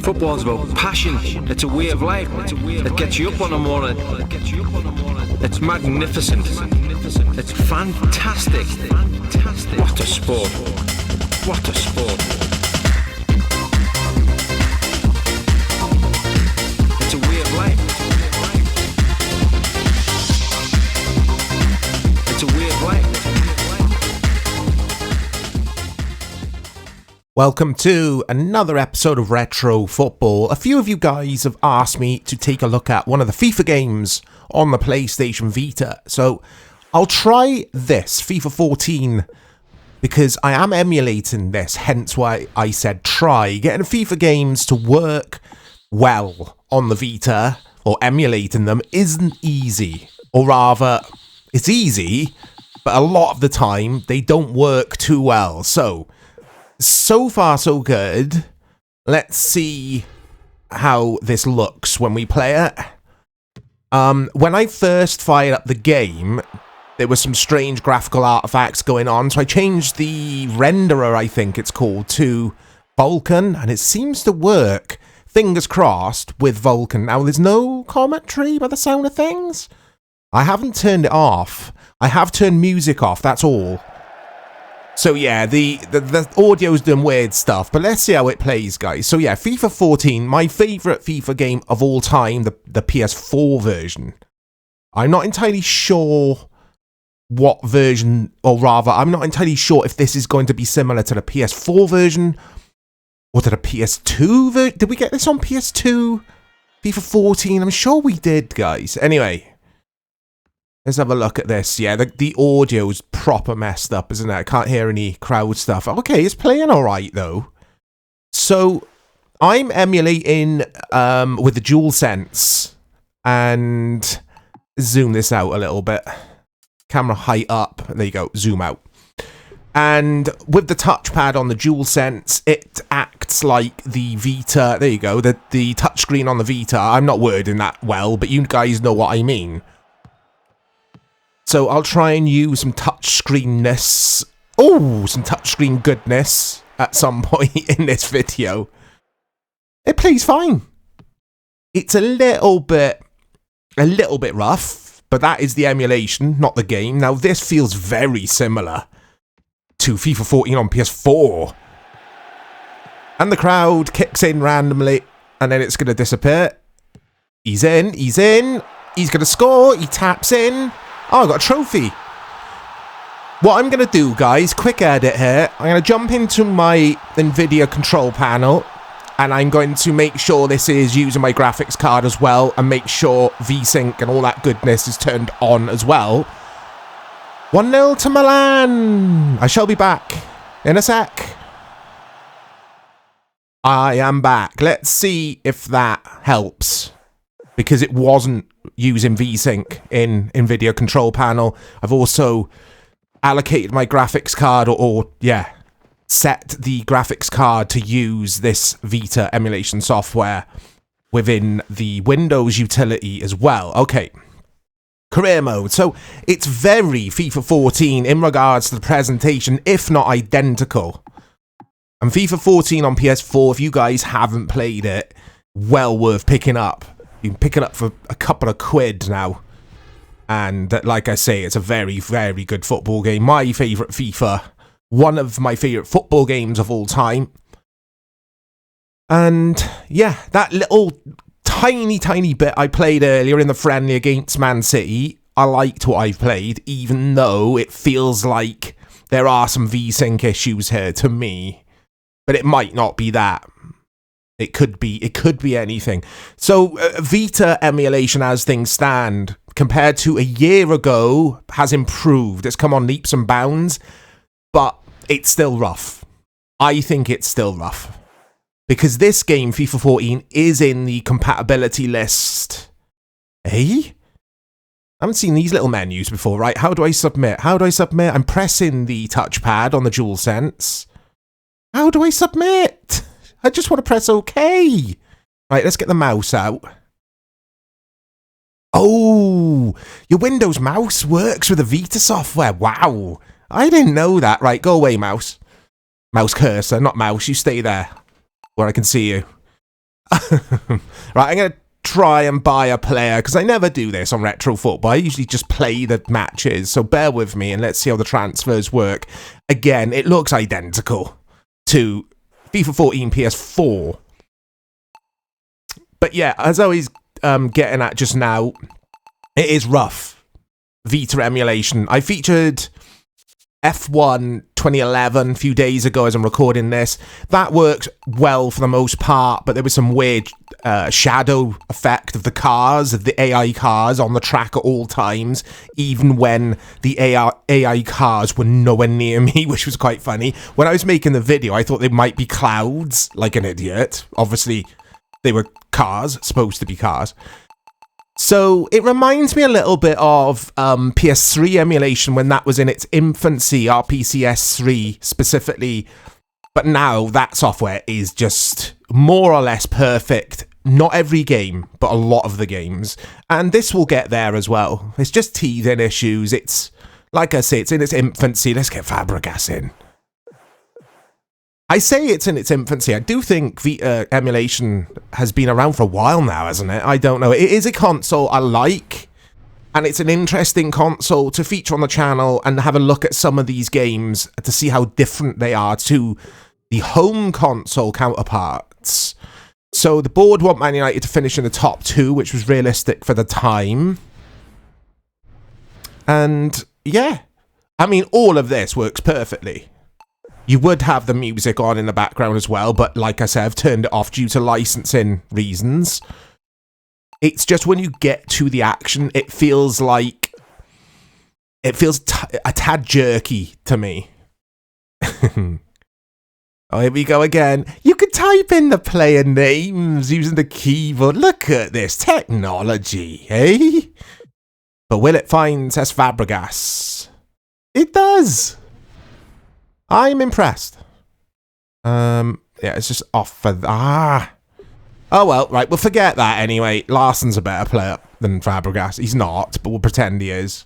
Football's about passion. It's a way of life. It gets you up on the morning. It's magnificent. It's fantastic. What a sport. What a sport. It's a way of life. It's a way of life. Welcome to another episode of Retro Football. A few of you guys have asked me to take a look at one of the FIFA games on the PlayStation Vita. So I'll try this, FIFA 14, because I am emulating this, hence why I said try. Getting FIFA games to work well on the Vita, or emulating them, isn't easy. Or rather, it's easy, but a lot of the time, they don't work too well. So far, so good. Let's see how this looks when we play it. When I first fired up the game, there was some strange graphical artifacts going on, so I changed the renderer, I think it's called, to Vulkan, and it seems to work, fingers crossed, with Vulkan. Now, there's no commentary by the sound of things. I haven't turned it off. I have turned music off, that's all. So yeah, the audio's doing weird stuff, but let's see how it plays, guys. So yeah, FIFA 14, my favourite FIFA game of all time, the PS4 version. I'm not entirely sure what version, or rather, I'm not entirely sure if this is going to be similar to the PS4 version, or to the PS2 version. Did we get this on PS2? FIFA 14, I'm sure we did, guys. Anyway. Let's have a look at this. Yeah, the audio's proper messed up, isn't it? I can't hear any crowd stuff. Okay, it's playing alright, though. So, I'm emulating with the DualSense. And zoom this out a little bit. Camera height up. There you go, zoom out. And with the touchpad on the DualSense, it acts like the Vita. There you go, the touchscreen on the Vita. I'm not wording that well, but you guys know what I mean. So I'll try and use some touchscreenness. Oh, some touchscreen goodness at some point in this video. It plays fine. It's a little bit rough, but that is the emulation, not the game. Now this feels very similar to FIFA 14 on PS4. And the crowd kicks in randomly, and then it's going to disappear. He's in. He's going to score. He taps in. Oh, I got a trophy. What I'm going to do, guys, quick edit here. I'm going to jump into my NVIDIA control panel, and I'm going to make sure this is using my graphics card as well, and make sure VSync and all that goodness is turned on as well. 1-0 to Milan. I shall be back in a sec. I am back. Let's see if that helps, because it wasn't using VSync in NVIDIA control panel. I've also allocated my graphics card or set the graphics card to use this Vita emulation software within the Windows utility as well. Okay, career mode. So it's very FIFA 14 in regards to the presentation, if not identical. And FIFA 14 on PS4, if you guys haven't played it, well worth picking up. You can pick it up for a couple of quid now. And like I say, it's a very, very good football game. My favourite FIFA. One of my favourite football games of all time. And yeah, that little tiny bit I played earlier in the friendly against Man City, I liked what I've played, even though it feels like there are some VSync issues here to me. But it might not be that. It could be anything. So Vita emulation as things stand compared to a year ago has improved. It's come on leaps and bounds, but it's still rough. I think it's still rough because this game, FIFA 14, is in the compatibility list. I haven't seen these little menus before, right? How do I submit? I'm pressing the touchpad on the DualSense. How do I submit? I just want to press OK. Right, let's get the mouse out. Oh, your Windows mouse works with the Vita software. Wow. I didn't know that. Right, go away, mouse. Mouse cursor, not mouse. You stay there where I can see you. Right, I'm going to try and buy a player, because I never do this on Retro Football. I usually just play the matches, so bear with me and let's see how the transfers work. Again, it looks identical to FIFA 14 PS4. But yeah, as I was getting at just now, it is rough. Vita emulation. I featured F1 2011 a few days ago as I'm recording this. That worked well for the most part, but there was some weird shadow effect of the cars, of the AI cars on the track at all times, even when the AI cars were nowhere near me, which was quite funny. When I was making the video, I thought they might be clouds, like an idiot. Obviously, they were cars, supposed to be cars. So it reminds me a little bit of PS3 emulation when that was in its infancy, RPCS3 specifically. But now that software is just more or less perfect. Not every game, but a lot of the games. And this will get there as well. It's just teething issues. It's, like I say, it's in its infancy. Let's get Fabregas in. I say it's in its infancy. I do think Vita emulation has been around for a while now, hasn't it? I don't know. It is a console I like, and it's an interesting console to feature on the channel and have a look at some of these games to see how different they are to the home console counterparts. So the board want Man United to finish in the top 2, which was realistic for the time. And yeah, I mean, all of this works perfectly. You would have the music on in the background as well, but like I said, I've turned it off due to licensing reasons. It's just when you get to the action, it feels like... It feels a tad jerky to me. Oh, here we go again. You could type in the player names using the keyboard. Look at this technology, eh? But will it find Cesc Fabregas? It does! I'm impressed. Yeah, it's just off for... Oh, well, right, we'll forget that anyway. Larsson's a better player than Fabregas. He's not, but we'll pretend he is.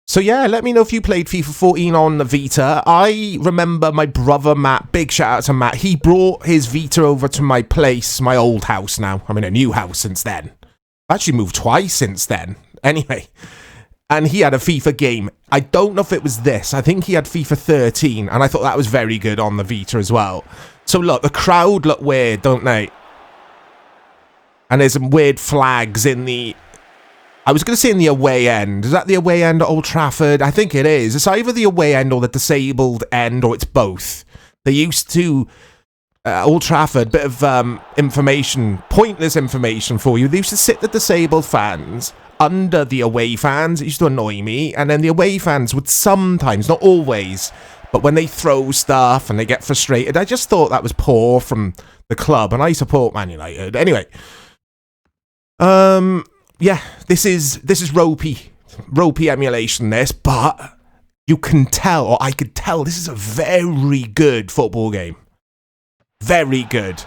So yeah, let me know if you played FIFA 14 on the Vita. I remember my brother Matt, big shout out to Matt, he brought his Vita over to my place, my old house now. I'm in a new house since then. I've actually moved twice since then. Anyway... And he had a FIFA game. I don't know if it was this. I think he had FIFA 13. And I thought that was very good on the Vita as well. So look, the crowd look weird, don't they? And there's some weird flags in the... I was going to say in the away end. Is that the away end at Old Trafford? I think it is. It's either the away end or the disabled end, or it's both. They used to... Old Trafford, bit of information, pointless information for you. They used to sit the disabled fans... under the away fans. It used to annoy me, and then the away fans would sometimes, not always, but when they throw stuff and they get frustrated, I just thought that was poor from the club, and I support Man United. Anyway, yeah, this is Ropey emulation, this, but you can tell, or I could tell, this is a very good football game. Very good.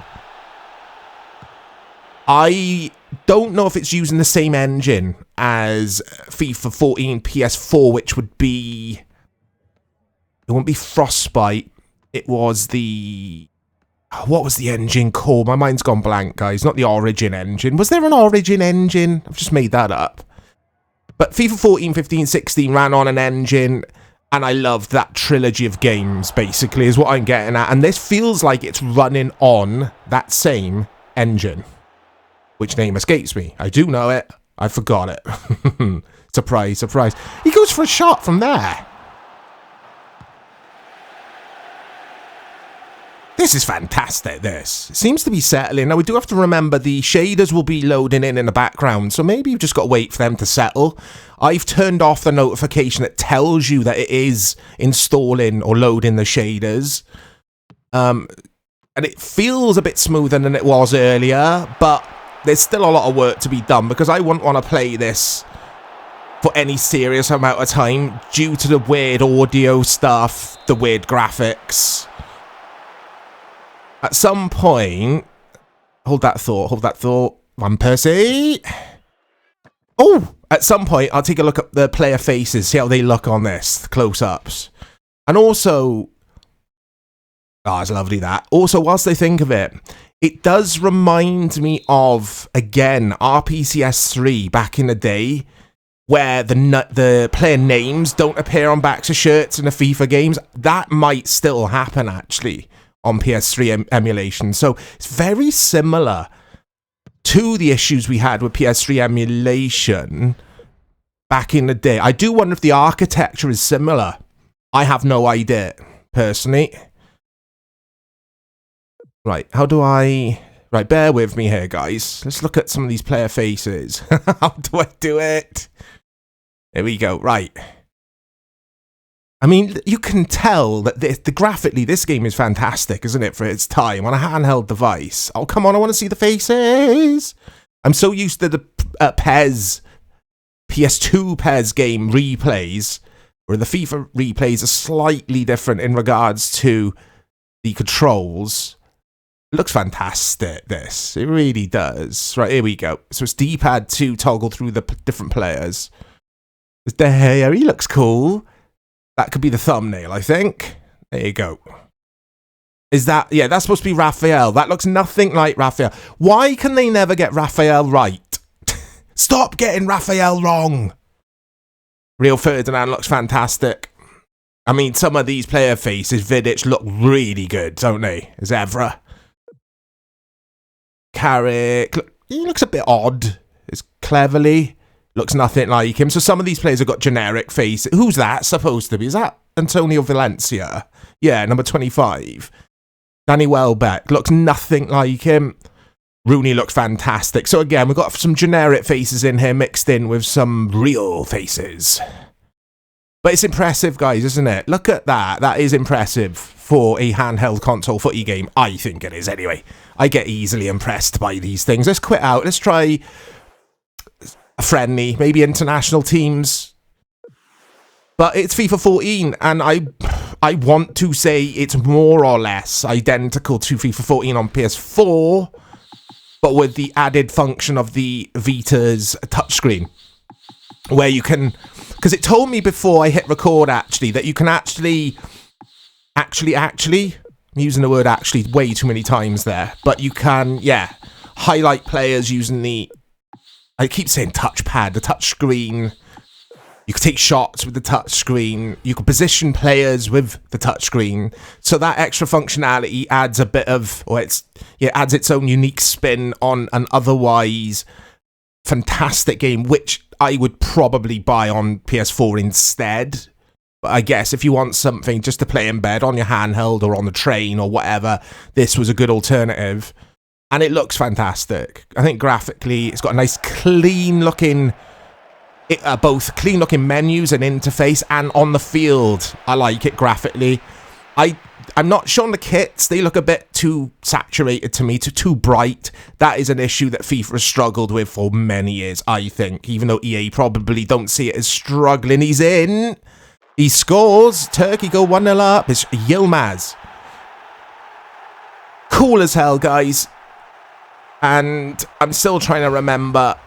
I don't know if it's using the same engine as FIFA 14 PS4, which would be... It wouldn't be Frostbite. It was the... What was the engine called? My mind's gone blank, guys. Not the Origin engine. Was there an Origin engine? I've just made that up. But FIFA 14, 15, 16 ran on an engine, and I loved that trilogy of games, basically, is what I'm getting at. And this feels like it's running on that same engine. Which name escapes me. I do know it. I forgot it. Surprise, surprise. He goes for a shot from there. This is fantastic, this. It seems to be settling. Now, we do have to remember the shaders will be loading in the background, so maybe you've just got to wait for them to settle. I've turned off the notification that tells you that it is installing or loading the shaders. And it feels a bit smoother than it was earlier, but... there's still a lot of work to be done because I wouldn't want to play this for any serious amount of time due to the weird audio stuff, the weird graphics. At some point... Hold that thought. Van Persie. Oh! At some point, I'll take a look at the player faces, see how they look on this, close-ups. And also... Oh, it's lovely, that. Also, whilst I think of it, It does remind me of, again, RPCS3 back in the day, where the player names don't appear on backs of shirts in the FIFA games. That might still happen, actually, on PS3 emulation. So it's very similar to the issues we had with PS3 emulation back in the day. I do wonder if the architecture is similar. I have no idea, personally. Right, how do I... Right, bear with me here, guys. Let's look at some of these player faces. How do I do it? There we go, right. I mean, you can tell that graphically, this game is fantastic, isn't it, for its time, on a handheld device. Oh, come on, I want to see the faces. I'm so used to the PS2 PES game replays, where the FIFA replays are slightly different in regards to the controls. It looks fantastic, this. It really does. Right, here we go. So it's D-pad to toggle through the different players. There's the hair. He looks cool. That could be the thumbnail, I think. There you go. Is that... Yeah, that's supposed to be Raphael. That looks nothing like Raphael. Why can they never get Raphael right? Stop getting Raphael wrong. Real Ferdinand looks fantastic. I mean, some of these player faces, Vidic, look really good, don't they? As Evra. Carrick, look, he looks a bit odd. It's cleverly. Looks nothing like him. So some of these players have got generic faces. Who's that supposed to be? Is that Antonio Valencia? Yeah, number 25. Danny Welbeck. Looks nothing like him. Rooney looks fantastic. So again, we've got some generic faces in here mixed in with some real faces. But it's impressive, guys, isn't it? Look at that. That is impressive for a handheld console footy game. I think it is, anyway. I get easily impressed by these things. Let's quit out. Let's try a friendly, maybe international teams. But it's FIFA 14, and I want to say it's more or less identical to FIFA 14 on PS4, but with the added function of the Vita's touchscreen, where you can... Because it told me before I hit record, actually, that you can actually... I'm using the word actually way too many times there. But you can, yeah, highlight players using the... I keep saying touchpad, the touchscreen. You can take shots with the touchscreen. You can position players with the touchscreen. So that extra functionality adds a bit of... Or adds its own unique spin on an otherwise fantastic game, which I would probably buy on PS4 instead. But I guess if you want something just to play in bed on your handheld or on the train or whatever, this was a good alternative. And it looks fantastic. I think graphically, it's got a nice clean looking, both clean looking menus and interface, and on the field, I like it graphically. I'm not sure on the kits, they look a bit too saturated to me, too bright. That is an issue that FIFA has struggled with for many years, I think. Even though EA probably don't see it as struggling. He's in. He scores. Turkey go 1-0 up. It's Yilmaz. Cool as hell, guys. And I'm still trying to remember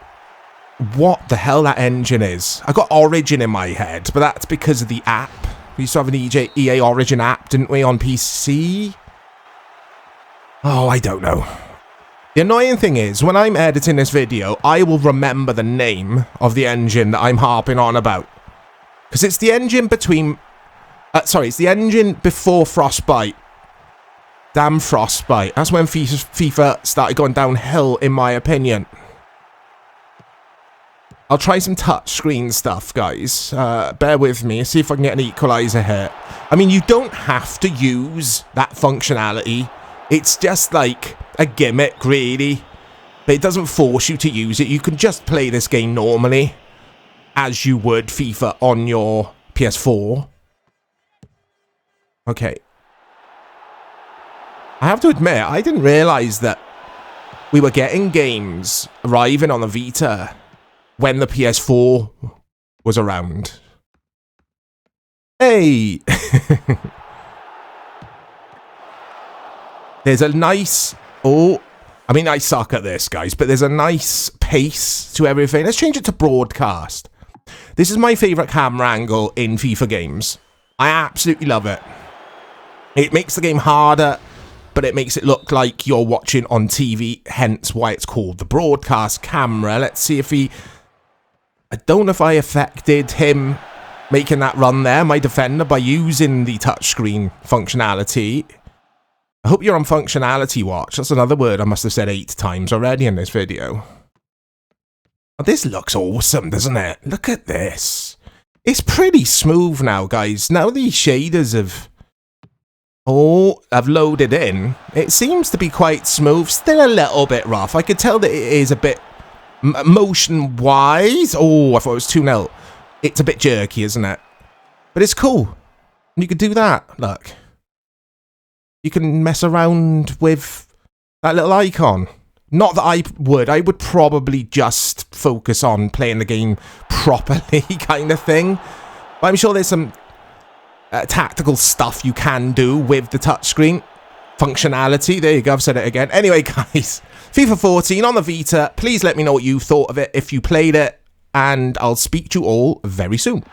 what the hell that engine is. I got Origin in my head, but that's because of the app. We used to have an EA Origin app, didn't we, on PC? Oh, I don't know. The annoying thing is, when I'm editing this video, I will remember the name of the engine that I'm harping on about. Because it's the engine between... it's the engine before Frostbite. Damn Frostbite. That's when FIFA started going downhill, in my opinion. I'll try some touchscreen stuff, guys. Bear with me. See if I can get an equalizer here. I mean, you don't have to use that functionality. It's just like a gimmick, really. But it doesn't force you to use it. You can just play this game normally, as you would FIFA on your PS4. Okay. I have to admit, I didn't realise that we were getting games arriving on the Vita when the PS4 was around. Hey! There's a nice... Oh, I mean, I suck at this, guys, but there's a nice pace to everything. Let's change it to broadcast. This is my favourite camera angle in FIFA games. I absolutely love it. It makes the game harder but it makes it look like you're watching on TV, hence why it's called the broadcast camera. Let's see if he... I don't know if I affected him making that run there, my defender, by using the touchscreen functionality. I hope you're on functionality watch. That's another word I must have said 8 times already in this video. Oh, this looks awesome, doesn't it? Look at this. It's pretty smooth now, guys. Now these shaders have loaded in. It seems to be quite smooth. Still a little bit rough. I could tell that it is a bit motion-wise. Oh, I thought it was 2-0. It's a bit jerky, isn't it? But it's cool. And you can do that. Look. You can mess around with that little icon. Not that I would. I would probably just focus on playing the game properly kind of thing. But I'm sure there's some tactical stuff you can do with the touchscreen functionality. There you go, I've said it again. Anyway, guys, FIFA 14 on the Vita. Please let me know what you thought of it if you played it. And I'll speak to you all very soon.